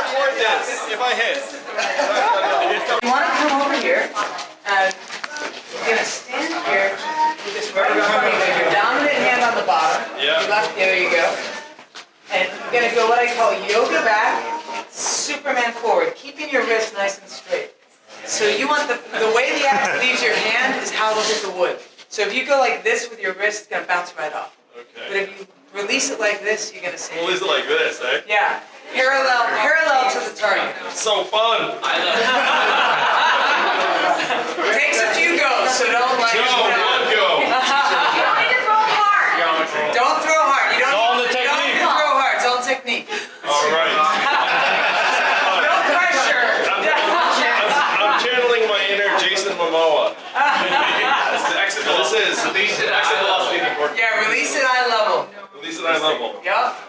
record this if I hit. You want to come over here and you're going to stand here with this right in front of you, your dominant hand on the bottom. Yeah. Your left, there you go. And you're going to go what I call yoga back, Superman forward, keeping your wrist nice and straight. So you want the way the axe leaves your hand is how it'll hit the wood. So if you go like this with your wrist, it's going to bounce right off. Okay. But if you release it like this, you're going to save it. Release it like this, eh? Yeah. Parallel to the target. So fun. It takes a few goes, so don't like... One go. You don't need to throw hard. Don't throw hard. You don't It's all in the you don't technique. need to throw hard. It's all technique. All right. No pressure. I'm channeling my inner Jason Momoa. This is exit velocity. Yeah, release at eye level. Release at eye level. Yup.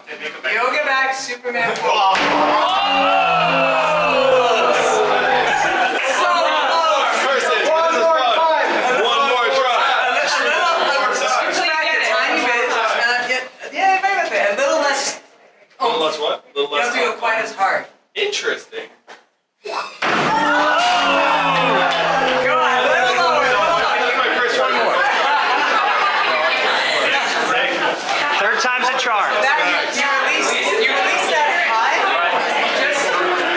Yoga back, Superman. So Oh. close. Versus, this is fun. One more try. Push back a tiny bit. Yeah, right with it. A little less. A little less what? A little You less. don't have to go quite as hard. Interesting. Go on, a little lower. That's my first one more. Third time's a charm. You release that high. Just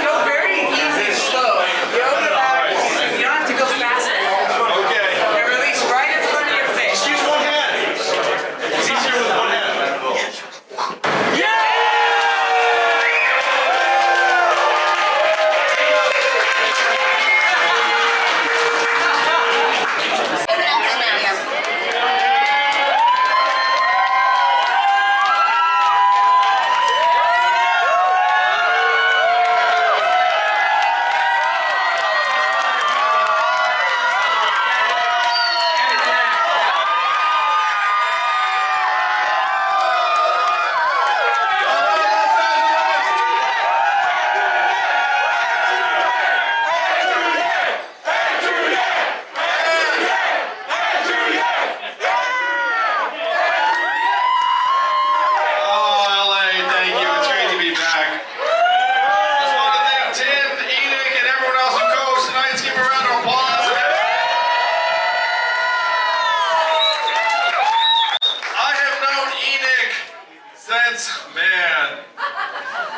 go very easy and slow. Yoga back. You don't have to go fast. Okay. And release right in front of your face. Just use one hand. It's easier with one hand.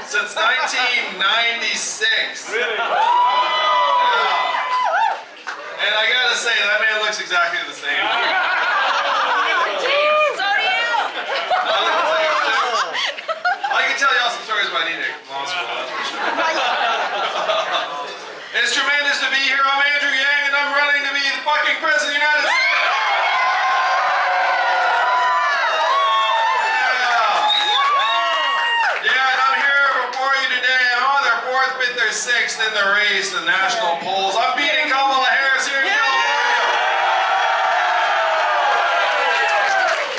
Since 1996. Really? Yeah. And I gotta say, that man looks exactly the same. So do you. I can tell y'all some stories about Enoch from law school, that's for sure. It's tremendous to be here. I'm Andrew Yang, and I'm running to be the fucking President of the United States. Sixth in the race, the national polls. I'm beating Kamala Harris here in California.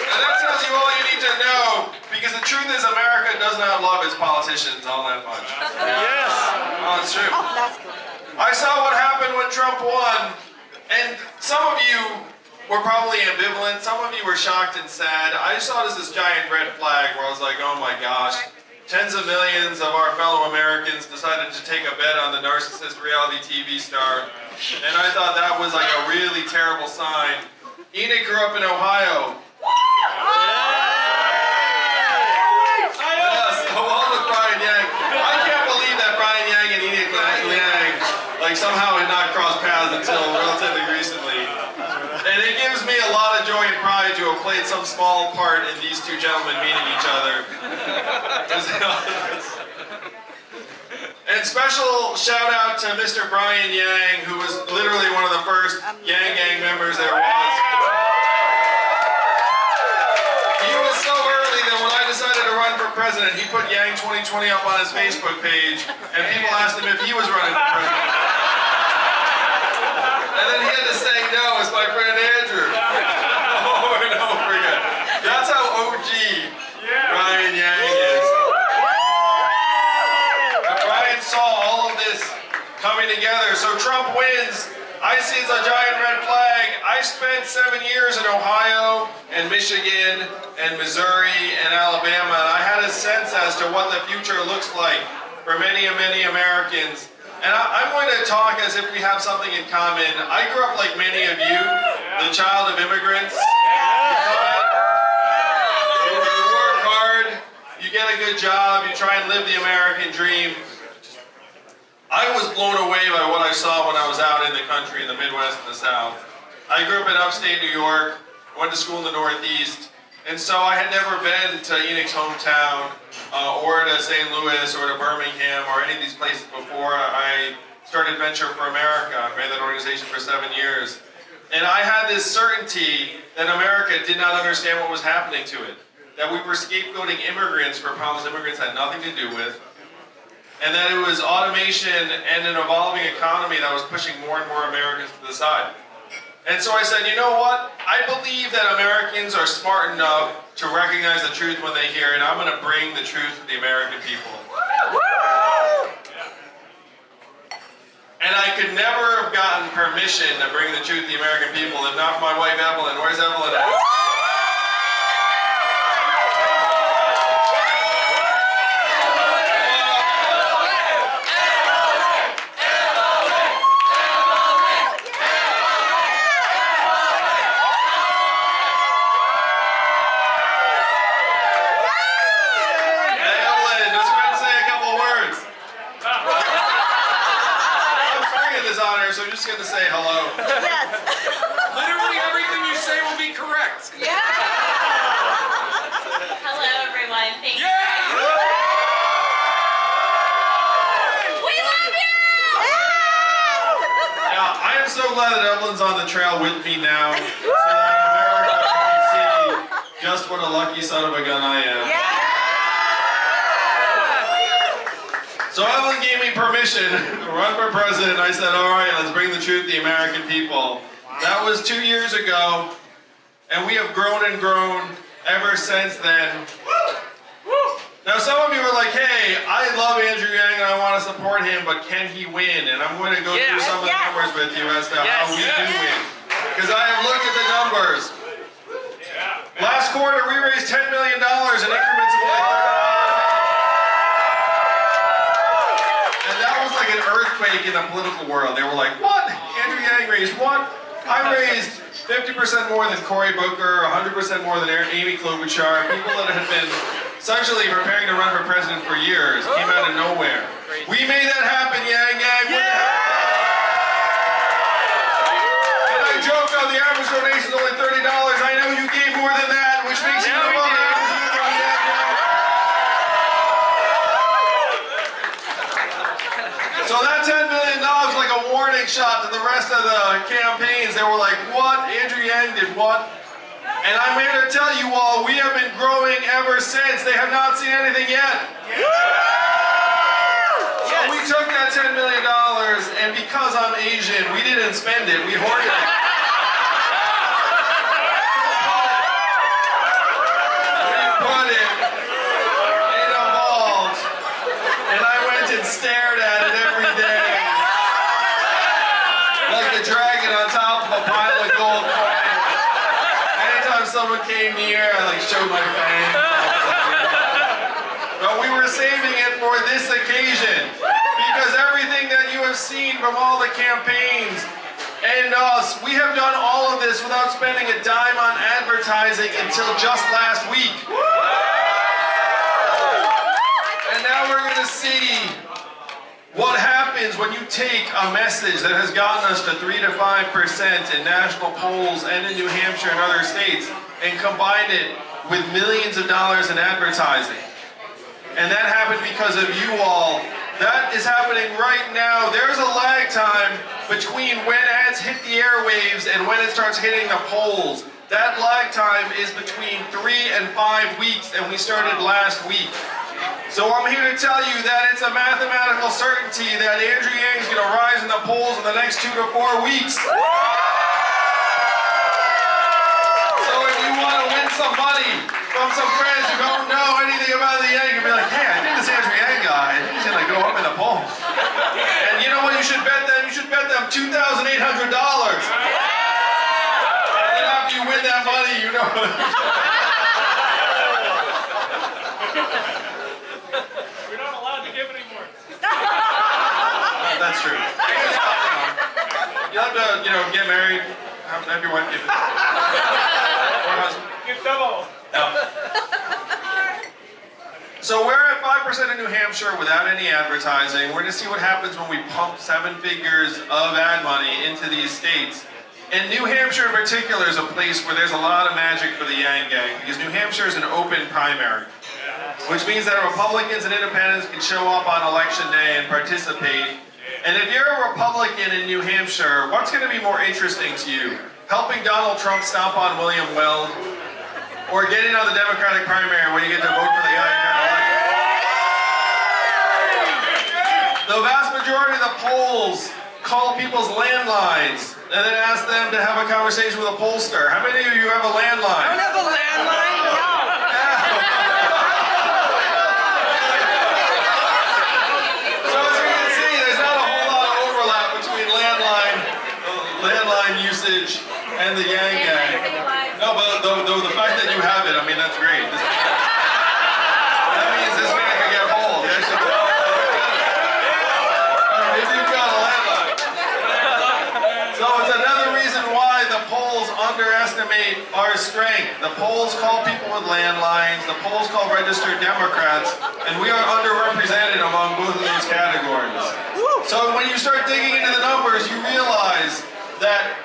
And that tells you all you need to know, because the truth is America does not love its politicians all that much. Yes. Oh, it's true. I saw what happened when Trump won, and some of you were probably ambivalent, some of you were shocked and sad. I saw it as this giant red flag where I was like, oh my gosh. Tens of millions of our fellow Americans decided to take a bet on the narcissist reality TV star, and I thought that was like a really terrible sign. Enoch grew up in Ohio. Yes, along with Brian Yang. I can't believe that Brian Yang and Enoch Yang like somehow had not crossed paths until relatively recently. And it gives me a lot of joy and pride to have played some small part in these two gentlemen meeting each other. And special shout out to Mr. Brian Yang, who was literally one of the first Yang Gang members there was. He was so early that when I decided to run for president, he put Yang 2020 up on his Facebook page, and people asked him if he was running for president. And then he had to say no, it's my friend Andrew. Over and over again. That's how OG Brian Yang is. And Brian saw all of this coming together. So Trump wins. I see it's a giant red flag. I spent 7 years in Ohio and Michigan and Missouri and Alabama, and I had a sense as to what the future looks like. for many and many Americans. And I'm going to talk as if we have something in common. I grew up like many of you, the child of immigrants. You work hard, you get a good job, you try and live the American dream. I was blown away by what I saw when I was out in the country, in the Midwest and the South. I grew up in upstate New York, went to school in the Northeast, and so I had never been to Enoch's hometown, or to St. Louis, or to Birmingham, or any of these places before I started Venture for America. I ran that organization for 7 years. And I had this certainty that America did not understand what was happening to it. That we were scapegoating immigrants for problems immigrants had nothing to do with. And that it was automation and an evolving economy that was pushing more and more Americans to the side. And so I said, you know what? I believe that Americans are smart enough to recognize the truth when they hear it. I'm going to bring the truth to the American people. And I could never have gotten permission to bring the truth to the American people if not for my wife, Evelyn. Where's Evelyn at? So I'm just going to say hello. Yes. Literally everything you say will be correct. Yeah. Hello, everyone. Thank you. We love you. Now, I am so glad that Evelyn's on the trail with me now, so that America can see just what a lucky son of a gun I am. Yeah. So Evelyn gave me permission to run for president. I said, all right, let's bring the truth to the American people. That was 2 years ago, and we have grown and grown ever since then. Now some of you are like, hey, I love Andrew Yang and I want to support him, but can he win? And I'm going to go through some of the numbers with you as to how we do win. Because I have looked at the numbers. Last quarter, we raised $10 million in increments of like an earthquake in the political world. They were like, what? Andrew Yang raised what? I raised 50% more than Cory Booker, 100% more than Amy Klobuchar, people that had been essentially preparing to run for president for years, came out of nowhere. We made that happen, Yang Yang. And I joke, oh, the average donation is only $30. I know you gave more than that, which makes you the one average member of Yang Yang. So that $10 million was like a warning shot to the rest of the campaigns. They were like, what? Andrew Yang did what? And I'm here to tell you all, we have been growing ever since. They have not seen anything yet. So we took that $10 million, and because I'm Asian, we didn't spend it, we hoarded it. We put it in a vault, and I went and stared at it every day. Like the dragon on top of a pile of gold coins. Anytime someone came near, I showed my fangs. But we were saving it for this occasion. Because everything that you have seen from all the campaigns and us, we have done all of this without spending a dime on advertising until just last week. And now we're going to see what happens when you take a message that has gotten us to 3 to 5% in national polls and in New Hampshire and other states and combine it with millions of dollars in advertising. And that happened because of you all. That is happening right now. There's a lag time between when ads hit the airwaves and when it starts hitting the polls. That lag time is between 3 and 5 weeks, and we started last week. So I'm here to tell you that it's a mathematical certainty that Andrew Yang is going to rise in the polls in the next 2 to 4 weeks. So if you want to win some money from some friends who don't know anything about the Yang, you'll be like, hey, I think this Andrew Yang guy, I think he's going to go up in the polls. And you know what you should bet them? You should bet them $2,800. And then after you win that money, you know. We're not allowed to give anymore. That's true. You have to, get married, have your wife give it. Or husband. Get double. No. So we're at 5% in New Hampshire without any advertising. We're going to see what happens when we pump 7 figures of ad money into these states. And New Hampshire in particular is a place where there's a lot of magic for the Yang Gang, because New Hampshire is an open primary, which means that Republicans and Independents can show up on election day and participate. And if you're a Republican in New Hampshire, what's going to be more interesting to you? Helping Donald Trump stomp on William Weld, or getting on the Democratic primary where you get to vote for the guy you kind of like? The vast majority of the polls call people's landlines and then ask them to have a conversation with a pollster. How many of you have a landline? I don't have a landline, no. So as you can see, there's not a whole lot of overlap between landline usage and the Yang Gang. No, but the fact that you have it, I mean, that's great. That means this man can get hold. If you've got a landline. So it's another reason why the polls underestimate our strength. The polls call people with landlines. The polls call registered Democrats. And we are underrepresented among both of those categories. So when you start digging into the numbers, you realize that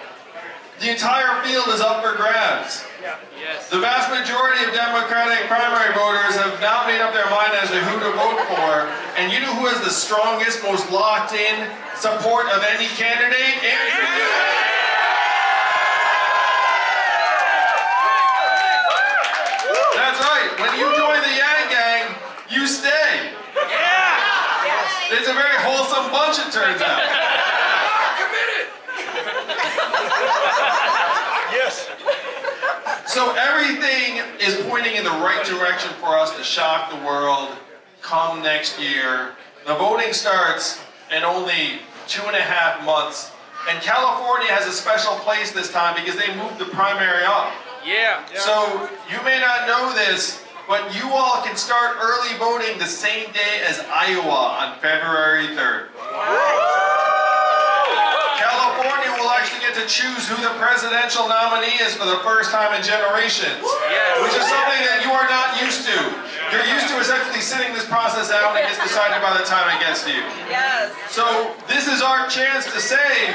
the entire field is up for grabs. Yes. The vast majority of Democratic primary voters have now made up their mind as to who to vote for. And you know who has the strongest, most locked in support of any candidate? Andrew Yang. That's right. When you join the Yang Gang, you stay. Yeah. It's a very wholesome bunch, it turns out. Yes. So everything is pointing in the right direction for us to shock the world come next year. The voting starts in only 2.5 months. And California has a special place this time because they moved the primary up. Yeah. So you may not know this, but you all can start early voting the same day as Iowa on February 3rd. California will actually get to choose who the presidential nominee is for the first time in generations, which is something that you are not used to. You're used to essentially sitting this process out and it gets decided by the time it gets to you. Yes. So this is our chance to say,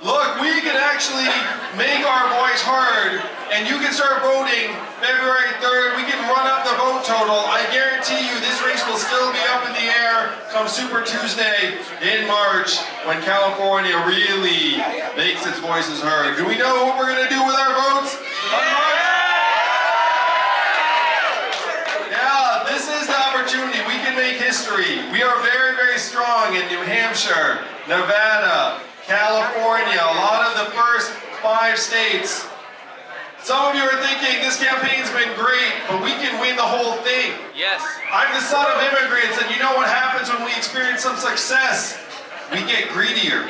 look, we can actually make our voice heard, and you can start voting February 3rd. We can run up the vote total. I guarantee you this race will still be up in the air come Super Tuesday in March when California really makes its voices heard. Do we know what we're going to do with our votes? Yeah, this is the opportunity. We can make history. We are very, very strong in New Hampshire, Nevada, California, a lot of the first 5 states. Some of you are thinking this campaign's been great, but we can win the whole thing. Yes. I'm the son of immigrants, and you know what happens when we experience some success? We get greedier.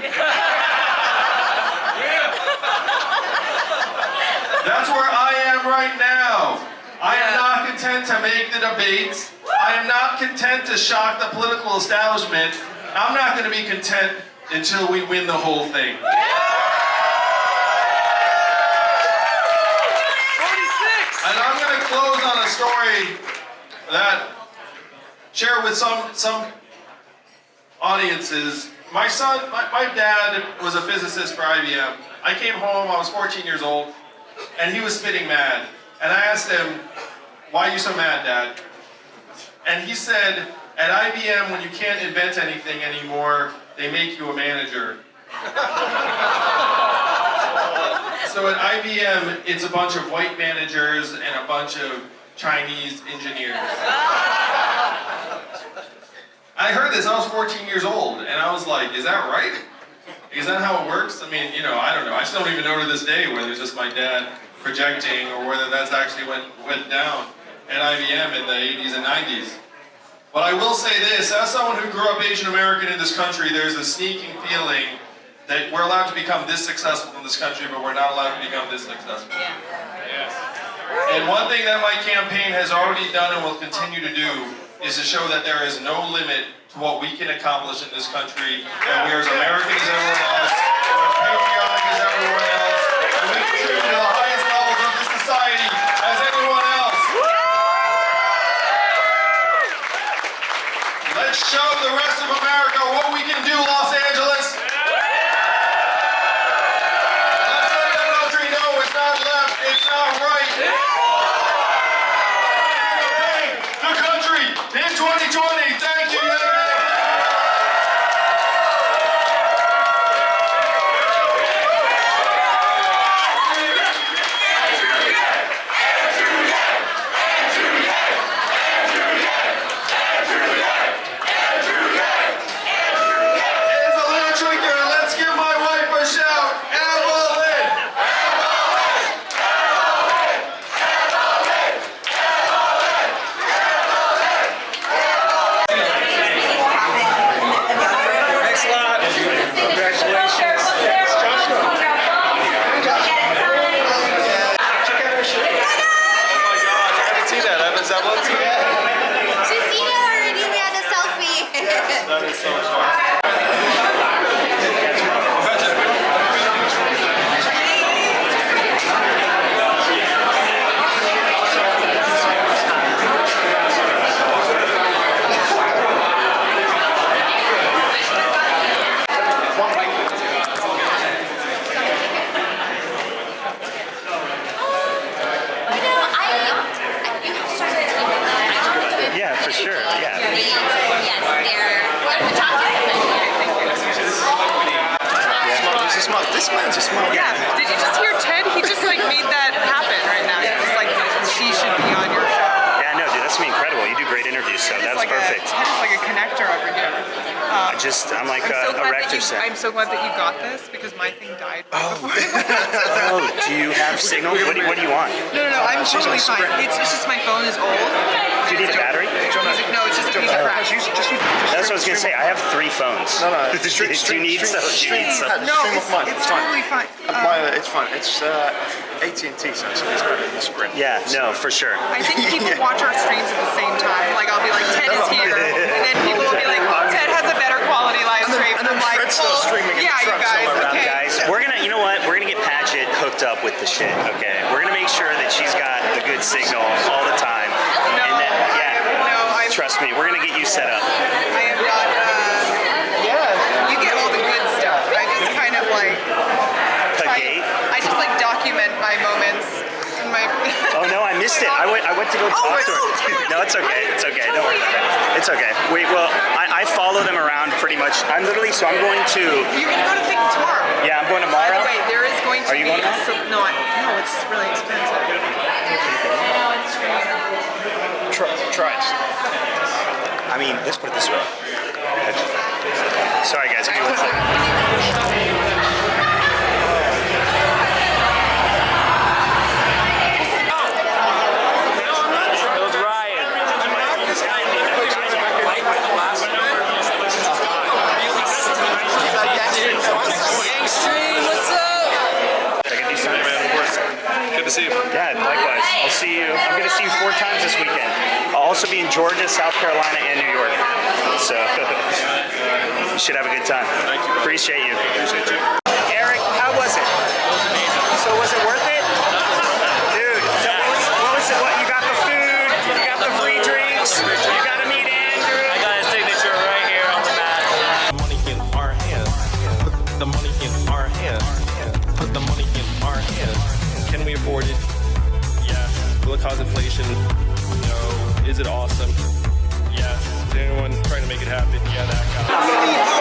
That's where I am right now. I am not content to make the debates. I am not content to shock the political establishment. I'm not going to be content until we win the whole thing. 46. And I'm going to close on a story that share with some audiences. My dad was a physicist for IBM. I came home, I was 14 years old, and he was spitting mad. And I asked him, "Why are you so mad, Dad?" And he said, "At IBM, when you can't invent anything anymore, they make you a manager." So at IBM, it's a bunch of white managers and a bunch of Chinese engineers. I heard this, I was 14 years old, and I was like, is that right? Is that how it works? I mean, I don't know. I still don't even know to this day whether it's just my dad projecting or whether that's actually went down at IBM in the 80s and 90s. But I will say this, as someone who grew up Asian American in this country, there's a sneaking feeling that we're allowed to become this successful in this country, but we're not allowed to become this successful. Yes. And one thing that my campaign has already done and will continue to do is to show that there is no limit to what we can accomplish in this country, that we are as American as everyone else, we're as patriotic as everyone else, and we contribute to the highest levels of this society as anyone else. Let's show the rest of America what we can do, Los Angeles. Let's let the country know it's not left, it's not right. The country in 2020. Thank you. This man's a small guy. Yeah. Did you just hear Ted? He just like made that happen right now. He's like, she should be on your show. Yeah, no, dude, that's gonna be incredible. You do great interviews, so that's like perfect. Ted is like a connector over here. I'm like a rector set. I'm so glad that you got this because my thing died. Oh, do you have signal? What do you want? No, I'm totally fine. It's just my phone is old. Do you need a battery? No, it's just a piece of crap. That's what I was gonna say. I have 3 phones. No. Do you need some? No, it's totally fine. It's fine. It's AT&T, so it's better than the Sprint. Yeah, no, for sure. I think people watch our streams at the same time. Like I'll be like, Ted is here, and then people will be like, Ted has a better quality live stream. And then I'm like, Fred's still streaming in yeah, the you truck guys, somewhere. okay. Guys, you know what? We're gonna get Paget hooked up with the shit. Okay, we're gonna make sure that she's got the good signal all the time. No, and that, trust me, we're gonna get you set up. I am not. You get all the good stuff. I just kind of like. I just like document my moments. Oh no, I missed it. I went to go talk to her. No, it's okay. It's okay. Don't worry about it. It's okay. I follow them around pretty much. I'm going to. You're gonna go to Think tomorrow. Yeah, I'm going tomorrow. By the way, there is going to Are you be. going tomorrow? No, it's really expensive. Try it. I mean, let's put it this way. Sorry guys, give me 1 second. Yangstream, what's up? Good to see you. Yeah, likewise. I'll see you. I'm going to see you 4 times this weekend. I'll also be in Georgia, South Carolina, and New York. So you should have a good time. Thank you. Appreciate you. Appreciate you. Eric, how was it? So was it worth it? Dude, so what was it? What, you got the food, you got the free drinks, you got to meet Andrew. I got a signature right here on the mat. Money in our hands. Put the money in our hands. Put the money in our hands. Can we afford it? Yes. Will it cause inflation? No. Is it awesome? Yes. Is anyone trying to make it happen? Yeah, that guy.